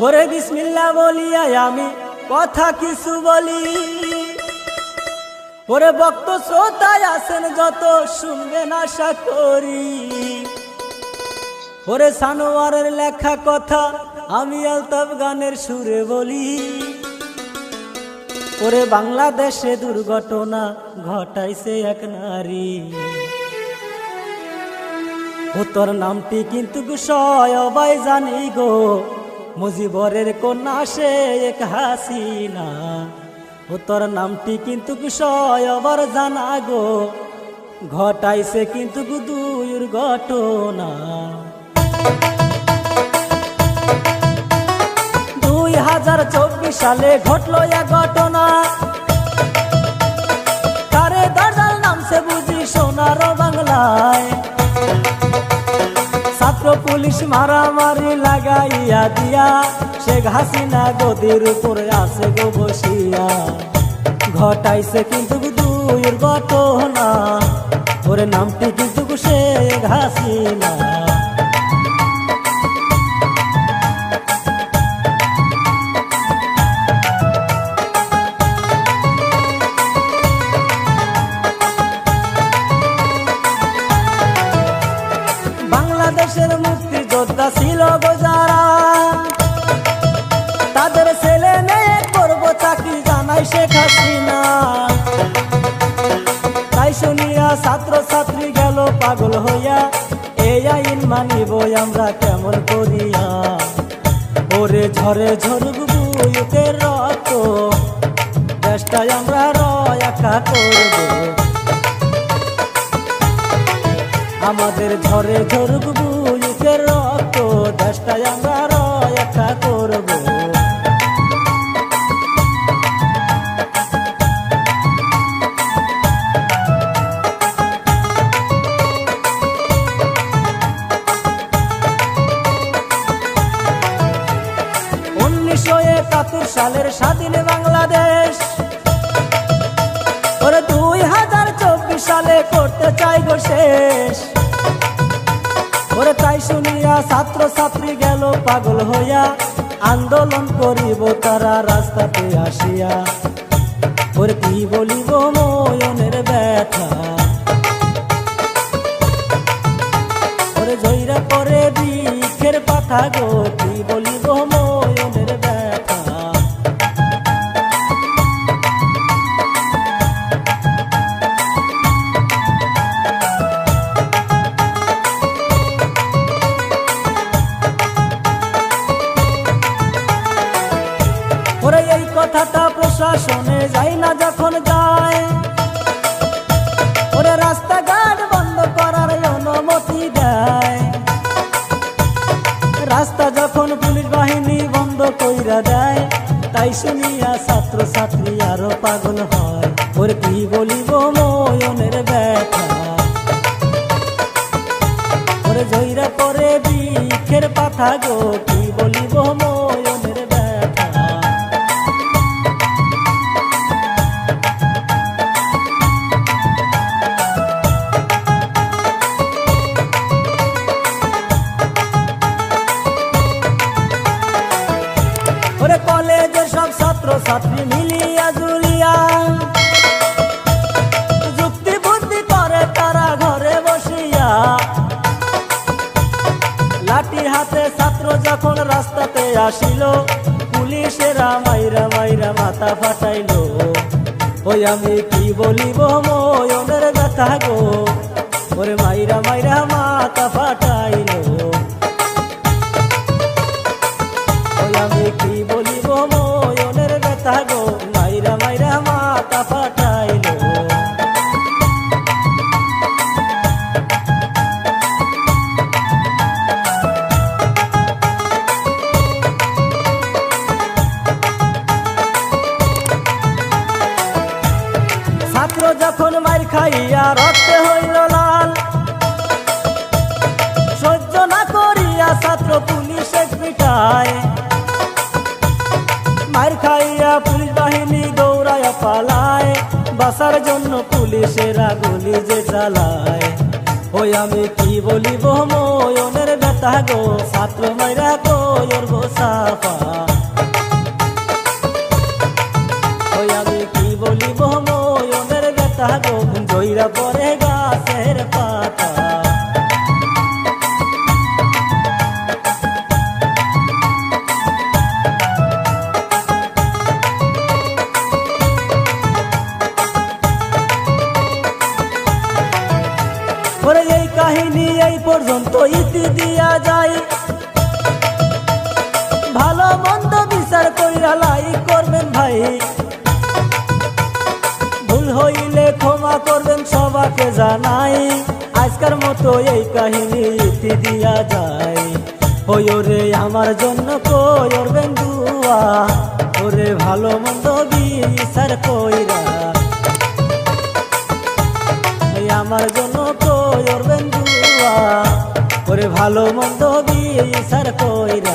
ওরে বিসমিল্লাহ বলিয়া আমি কথা কিছু বলি। ওরে ভক্ত শ্রোতায় আছেন যত শুনবেন আশা করি। ওরে সানোয়ারের লেখা কথা আমি আলতাফ গানের সুরে বলি। ওরে বাংলাদেশে দুর্ঘটনা ঘটাইছে এক নারী, ও তোর নামটি কিন্তু সবাই জানি গো, মুজিবরের কন্যা শেখ হাসিনা। ও তোর নামটি কিন্তু সবার জানা গো, ঘটাইছে কিন্তু দুর্ঘটনা। 2024 সালে ঘটলো এক ঘটনা, কারে দরজাল নামছে বুঝি সোনার বাংলায়। ছাত্র পুলিশ মারামারি লাগাইয়া দিয়া শেখ হাসিনা গদির উপরে আছে গো বসিয়া, ঘটাইছে কিন্তু দুর্ঘটনা। ওরে নামটি কিন্তু শেখ হাসিনা। বাংলাদেশের মুক্তিযোদ্ধা ছিল গো যারা, তাদের ছেলে মেয়ে করবো চাকরি জানাই শেখ হাসিনা। তাই শুনিয়া ছাত্র ছাত্রী গেল পাগল হইয়া, এই আইন মানিব আমরা কেমন করিয়া। ওরে ঝরে ঝরুক বুকের রক্ত, দেশটাই আমরা রক্ষা করব। আমাদের ঝরে ঝরুক বুকের রক্ত, দেশটাই আমরা রক্ষা করব। 1971 সালের স্বাধীন বাংলাদেশ, ওরে 2024 সালে করতে চাই গো শেষ। ওরে তাই শুনিয়া ছাত্র ছাত্রী গেল পাগল হইয়া, আন্দোলন করিব তারা রাস্তাতে আসিয়া। ওরে কি বলিব ময়নের ব্যথা, ওরে জয়রা পরে বৃক্ষের পাতা গো, কি বলিব ময়নের ব্যথা। ওরে এই কথাটা প্রশাসনে যাই না যখন যায়, ওরে রাস্তাঘাট বন্ধ করার অনুমতি দেয়। রাস্তা যখন পুলিশ বাহিনী বন্ধ কইরা দেয়, তাই শুনিয়া ছাত্র ছাত্রী আরো পাগল হয়। ওরে কি বলিব ময়নের ব্যথা, ওরে জয়রা পরে বৃক্ষের পাতা গো, কি বলিব ময়নের ব্যথা। ওরে কলেজের সব ছাত্র ছাত্রী মিলিয়া জুলিয়া, যুক্তি বুদ্ধি করে তারা ঘরে বসিয়া। লাঠি হাতে ছাত্র যখন রাস্তাতে আসিল, পুলিশেরা মাইরা মাইরা মাথা ফাটাইল। ওই আমি কি বলিব ময়নের ব্যথা গো, ওরে মাইরা মাইরা মাথা ফাটাইল। আমি কি বলিব ময়নের ব্যথা গো, মাইরা মাইরা মাথা ফাটাইল। ছাত্র যখন মার খাইয়া রক্তে হইল লাল, সহ্য না করিয়া ছাত্র পুলিশে পিটায়। মার খাইয়া পুলিশ বাহিনী দৌড়াইয়া পালায়, বাঁচার জন্য পুলিশেরা গুলি যে চালায়। ওই আমি কি বলিব ময়নের ব্যথা গো, ছাত্র মাইরা গো কইরব সাফা। ওই আমি কি বলিব মনের ব্যথা গো, জইরা পড়ে গাছের পাতা। ওরে এই কাহিনী এই পর্যন্ত ইতি দিয়া যায়, ভালো মন্দ বিচার কইরা লাইক করবেন ভাই, ভুল হইলে ক্ষমা করবেন সবাকে জানাই। আজকের মতো এই কাহিনী ইতি দিয়া যায়। ওই ওরে আমার জন্য করবেন দুয়া, ওরে ভালো মন্দ বিচার কইরা, আমার জন্য করবেন দুয়া, ওরে ভালো মন্দ বিচার কইরা।